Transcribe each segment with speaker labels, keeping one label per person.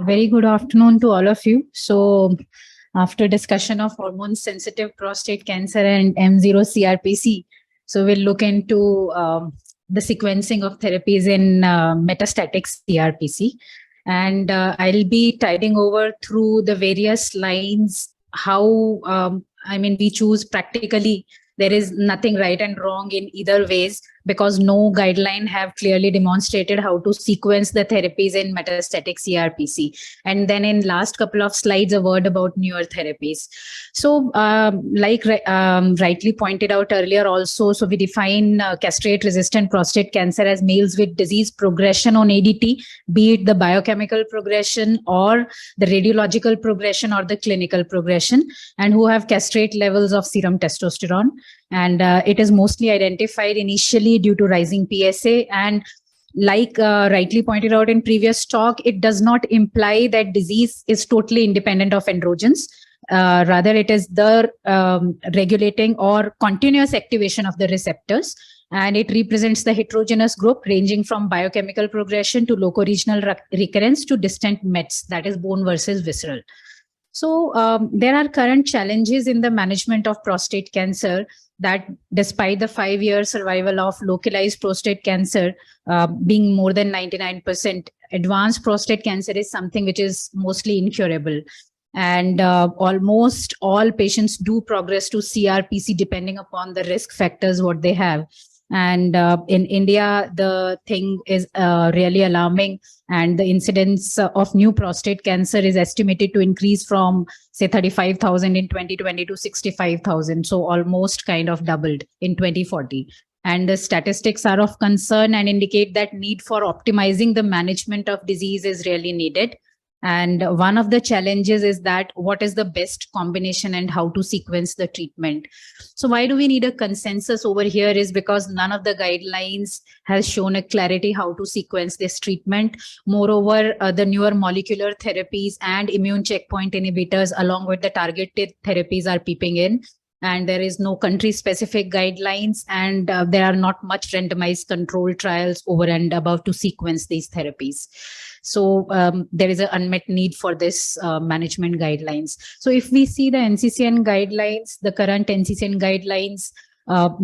Speaker 1: Very good afternoon to all of you. So, after discussion of hormone-sensitive prostate cancer and mCRPC, so we'll look into the sequencing of therapies in metastatic CRPC. And I'll be tiding over through the various lines, how, we choose practically. There is nothing right and wrong in either ways, because no guideline have clearly demonstrated how to sequence the therapies in metastatic CRPC. And then in last couple of slides, a word about newer therapies. So like rightly pointed out earlier also, so we define castrate-resistant prostate cancer as males with disease progression on ADT, be it the biochemical progression or the radiological progression or the clinical progression, and who have castrate levels of serum testosterone. And it is mostly identified initially due to rising PSA. And like rightly pointed out in previous talk, it does not imply that disease is totally independent of androgens. Rather, it is the regulating or continuous activation of the receptors. And it represents the heterogeneous group ranging from biochemical progression to locoregional recurrence to distant METs, that is bone versus visceral. So there are current challenges in the management of prostate cancer, that despite the 5-year survival of localized prostate cancer being more than 99%, advanced prostate cancer is something which is mostly incurable. And almost all patients do progress to CRPC depending upon the risk factors what they have. And in India, the thing is really alarming, and the incidence of new prostate cancer is estimated to increase from, say, 35,000 in 2020 to 65,000. So almost kind of doubled in 2040. And the statistics are of concern and indicate that need for optimizing the management of disease is really needed. And one of the challenges is that what is the best combination and how to sequence the treatment. So why do we need a consensus over here is because none of the guidelines has shown a clarity how to sequence this treatment. Moreover, the newer molecular therapies and immune checkpoint inhibitors along with the targeted therapies are peeping in. And there is no country-specific guidelines, and there are not much randomized control trials over and above to sequence these therapies. So there is an unmet need for this management guidelines. So if we see the NCCN guidelines, the current NCCN guidelines,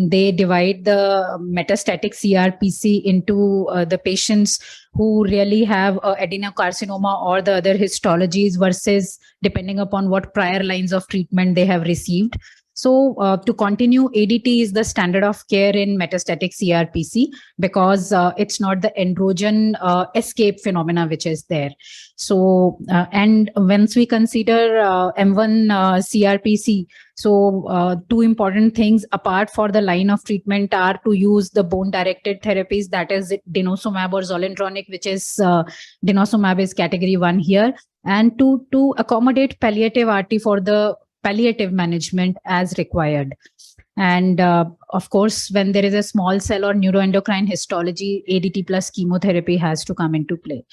Speaker 1: they divide the metastatic CRPC into the patients who really have adenocarcinoma or the other histologies versus depending upon what prior lines of treatment they have received. So to continue, ADT is the standard of care in metastatic CRPC because it's not the androgen escape phenomena which is there. So, and once we consider M1 CRPC, so two important things apart for the line of treatment are to use the bone-directed therapies, that is denosumab or zoledronic, which is denosumab is category 1 here, and to accommodate palliative RT for the palliative management as required. And of course, when there is a small cell or neuroendocrine histology, ADT plus chemotherapy has to come into play.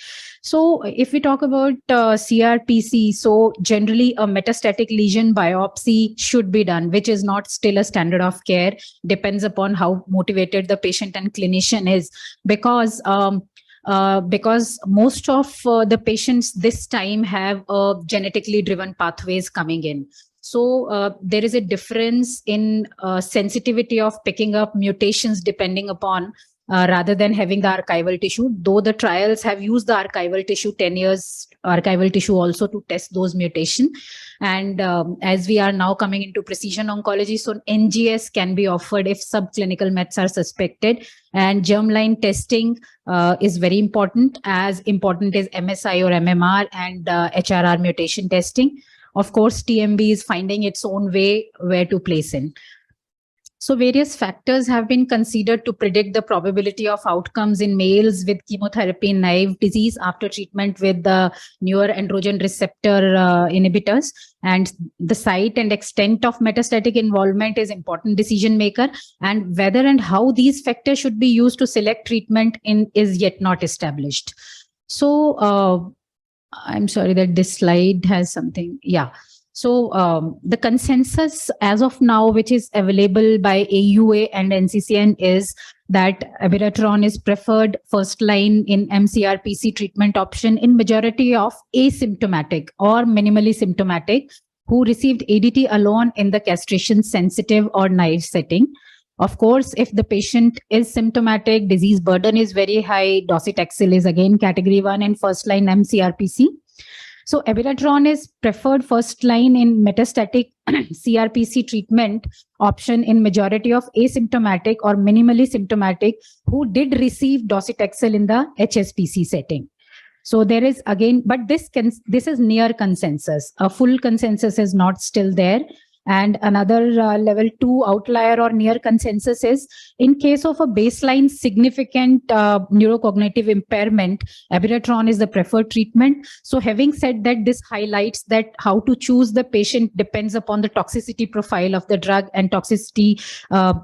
Speaker 1: So if we talk about CRPC, so generally a metastatic lesion biopsy should be done, which is not still a standard of care, depends upon how motivated the patient and clinician is, because most of the patients this time have genetically driven pathways coming in. So there is a difference in sensitivity of picking up mutations depending upon rather than having the archival tissue, though the trials have used the archival tissue, 10 years archival tissue also to test those mutations. And as we are now coming into precision oncology, so NGS can be offered if subclinical mets are suspected. And germline testing is very important, as important as MSI or MMR and HRR mutation testing. Of course, TMB is finding its own way where to place in. So various factors have been considered to predict the probability of outcomes in males with chemotherapy naive disease after treatment with the newer androgen receptor inhibitors. And the site and extent of metastatic involvement is important decision maker, and whether and how these factors should be used to select treatment is yet not established. So I'm sorry that this slide has something. Yeah. So the consensus as of now, which is available by AUA and NCCN, is that abiraterone is preferred first line in mCRPC treatment option in majority of asymptomatic or minimally symptomatic who received ADT alone in the castration sensitive or naive setting. Of course, if the patient is symptomatic, disease burden is very high, docetaxel is again category 1 in first line mCRPC. So abiraterone is preferred first line in metastatic CRPC treatment option in majority of asymptomatic or minimally symptomatic who did receive docetaxel in the HSPC setting. So there is again, but this is near consensus. A full consensus is not still there. And another level 2 outlier or near consensus is in case of a baseline significant neurocognitive impairment, abiraterone is the preferred treatment. So having said that, this highlights that how to choose the patient depends upon the toxicity profile of the drug and toxicity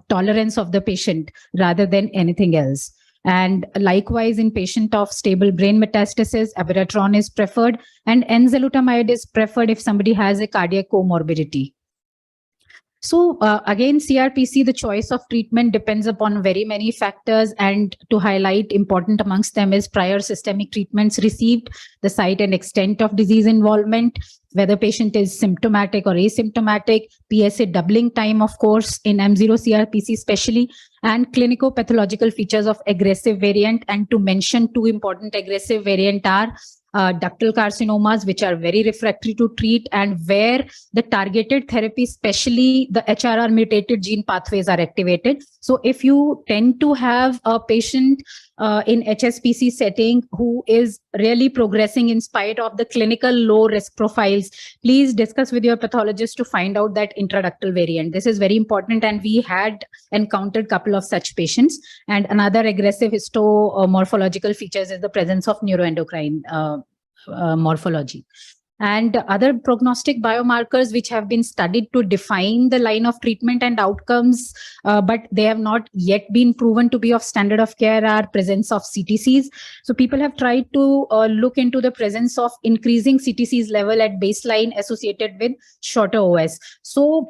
Speaker 1: tolerance of the patient rather than anything else. And likewise, in patient of stable brain metastasis, abiraterone is preferred and enzalutamide is preferred if somebody has a cardiac comorbidity. So again, CRPC, the choice of treatment depends upon very many factors, and to highlight important amongst them is prior systemic treatments received, the site and extent of disease involvement, whether patient is symptomatic or asymptomatic, PSA doubling time, of course, in M0-CRPC especially, and clinico-pathological features of aggressive variant. And to mention two important aggressive variant are ductal carcinomas, which are very refractory to treat and where the targeted therapy, especially the HRR mutated gene pathways, are activated. So if you tend to have a patient in HSPC setting who is really progressing in spite of the clinical low risk profiles, please discuss with your pathologist to find out that intraductal variant. This is very important, and we had encountered a couple of such patients. And another aggressive histomorphological features is the presence of neuroendocrine morphology. And other prognostic biomarkers which have been studied to define the line of treatment and outcomes, but they have not yet been proven to be of standard of care, are presence of CTCs. So people have tried to look into the presence of increasing CTCs level at baseline associated with shorter OS. So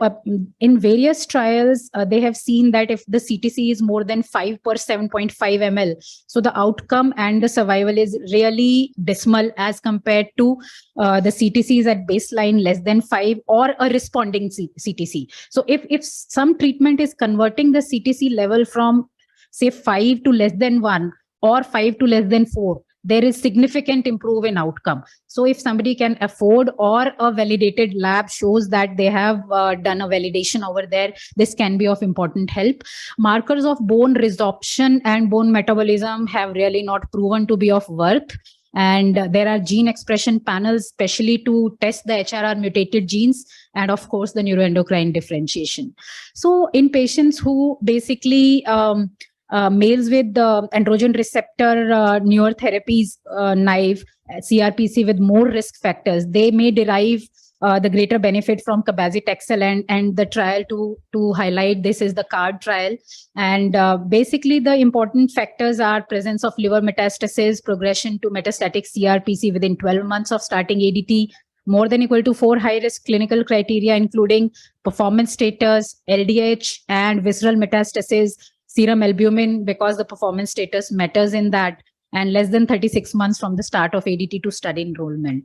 Speaker 1: in various trials, they have seen that if the CTC is more than 5 per 7.5 ml, so the outcome and the survival is really dismal as compared to the CTC is at baseline less than 5 or a responding CTC. So if some treatment is converting the CTC level from say 5 to less than 1 or 5 to less than 4, there is significant improvement in outcome. So if somebody can afford or a validated lab shows that they have done a validation over there, this can be of important help. Markers of bone resorption and bone metabolism have really not proven to be of worth. And there are gene expression panels, especially to test the HRR mutated genes, and of course, the neuroendocrine differentiation. So in patients who basically males with androgen receptor newer therapies, naive CRPC with more risk factors, they may derive the greater benefit from cabazitaxel, and the trial to highlight this is the CARD trial. And basically the important factors are presence of liver metastasis, progression to metastatic CRPC within 12 months of starting ADT, more than equal to 4 high-risk clinical criteria, including performance status, LDH, and visceral metastasis, serum albumin, because the performance status matters in that, and less than 36 months from the start of ADT to study enrollment.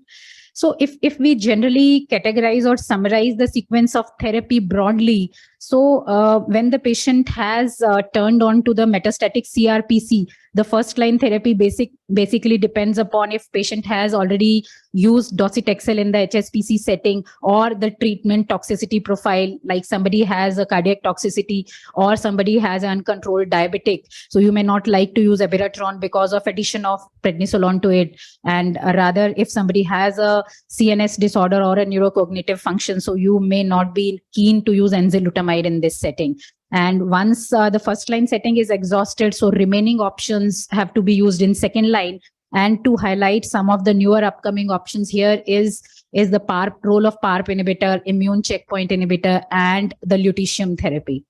Speaker 1: So if we generally categorize or summarize the sequence of therapy broadly, so when the patient has turned on to the metastatic CRPC, the first line therapy basically depends upon if patient has already used docetaxel in the HSPC setting, or the treatment toxicity profile, like somebody has a cardiac toxicity or somebody has an uncontrolled diabetic. So you may not like to use abiraterone because of addition of prednisolone to it. And rather, if somebody has a CNS disorder or a neurocognitive function, so you may not be keen to use enzalutamide in this setting. And once the first line setting is exhausted, so remaining options have to be used in second line. And to highlight some of the newer upcoming options here is the PARP, role of PARP inhibitor, immune checkpoint inhibitor, and the lutetium therapy.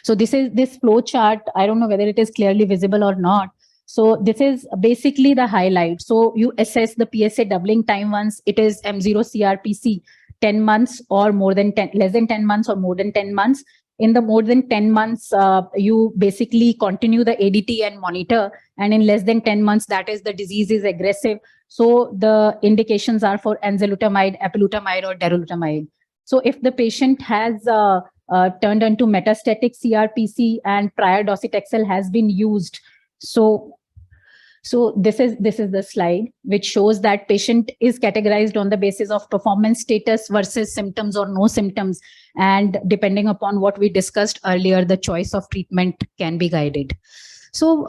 Speaker 1: So this flow chart, I don't know whether it is clearly visible or not. So this is basically the highlight. So you assess the PSA doubling time once it is M0 CRPC 10 months or more than 10, less than 10 months or more than 10 months. in the more than 10 months, you basically continue the ADT and monitor. And in less than 10 months, that is the disease is aggressive. So the indications are for enzalutamide, apalutamide, or darolutamide. So if the patient has turned into metastatic CRPC and prior docetaxel has been used, so this is the slide which shows that patient is categorized on the basis of performance status versus symptoms or no symptoms. And depending upon what we discussed earlier, the choice of treatment can be guided. So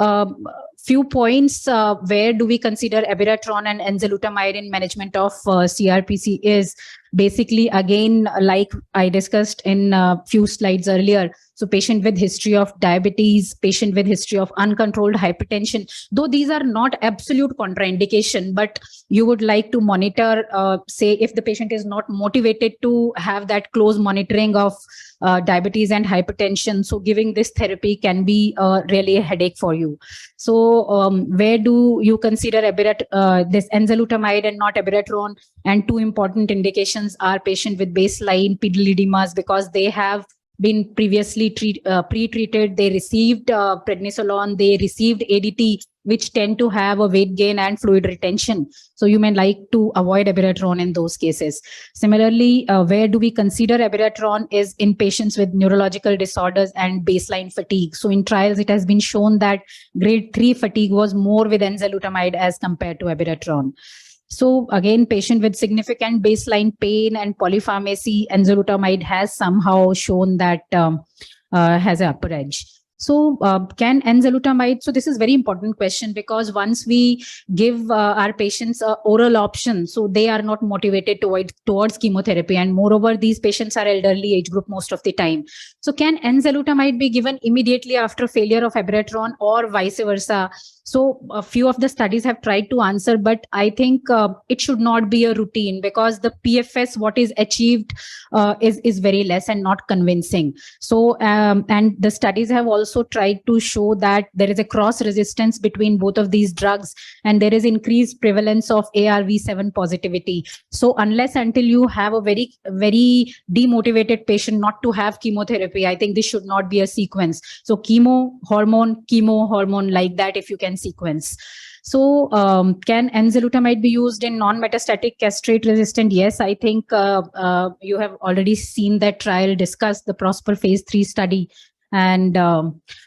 Speaker 1: few points where do we consider abiraterone and enzalutamide in management of CRPC is basically, again, like I discussed in a few slides earlier. So patient with history of diabetes, patient with history of uncontrolled hypertension, though these are not absolute contraindication, but you would like to monitor, say if the patient is not motivated to have that close monitoring of diabetes and hypertension. So giving this therapy can be really a headache for you. So where do you consider this enzalutamide and not abiraterone? And two important indications are patient with baseline pedalidemas, because they have been previously pre-treated, they received prednisolone, they received ADT, which tend to have a weight gain and fluid retention. So you may like to avoid abiraterone in those cases. Similarly, where do we consider abiraterone is in patients with neurological disorders and baseline fatigue. So in trials, it has been shown that grade 3 fatigue was more with enzalutamide as compared to abiraterone. So again, patient with significant baseline pain and polypharmacy, enzalutamide has somehow shown that has an upper edge. So can enzalutamide, so this is very important question, because once we give our patients an oral option, so they are not motivated towards chemotherapy. And moreover, these patients are elderly age group most of the time. So can enzalutamide be given immediately after failure of abiraterone or vice versa? So a few of the studies have tried to answer, but I think it should not be a routine, because the PFS, what is achieved is very less and not convincing. So, and the studies have also tried to show that there is a cross resistance between both of these drugs, and there is increased prevalence of ARV7 positivity. So unless until you have a very, very demotivated patient not to have chemotherapy, I think this should not be a sequence. So chemo, hormone, like that, if you can sequence. So can enzalutamide be used in non-metastatic castrate resistant? Yes, I think you have already seen that trial discussed, the PROSPER phase 3 study. And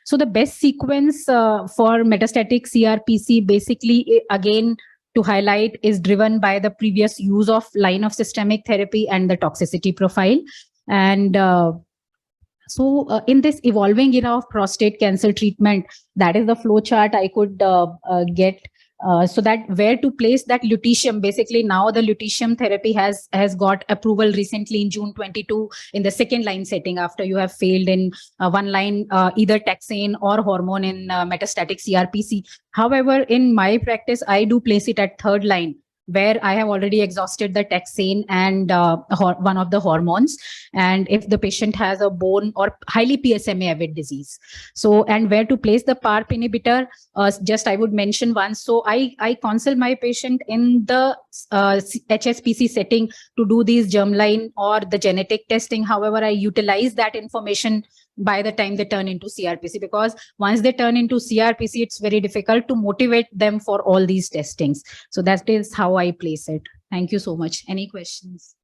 Speaker 1: so the best sequence for metastatic CRPC, basically, again, to highlight, is driven by the previous use of line of systemic therapy and the toxicity profile. And so in this evolving era of prostate cancer treatment, that is the flow chart I could get. So that where to place that lutetium. Basically, now the lutetium therapy has got approval recently in June 22 in the second line setting, after you have failed in one line, either taxane or hormone in metastatic CRPC. However, in my practice, I do place it at third line, where I have already exhausted the taxane and one of the hormones, and if the patient has a bone or highly PSMA avid disease. So, and where to place the PARP inhibitor, just I would mention once. So I counsel my patient in the HSPC setting to do these germline or the genetic testing. However, I utilize that information by the time they turn into CRPC, because once they turn into CRPC, it's very difficult to motivate them for all these testings. So that is how I place it. Thank you so much. Any questions?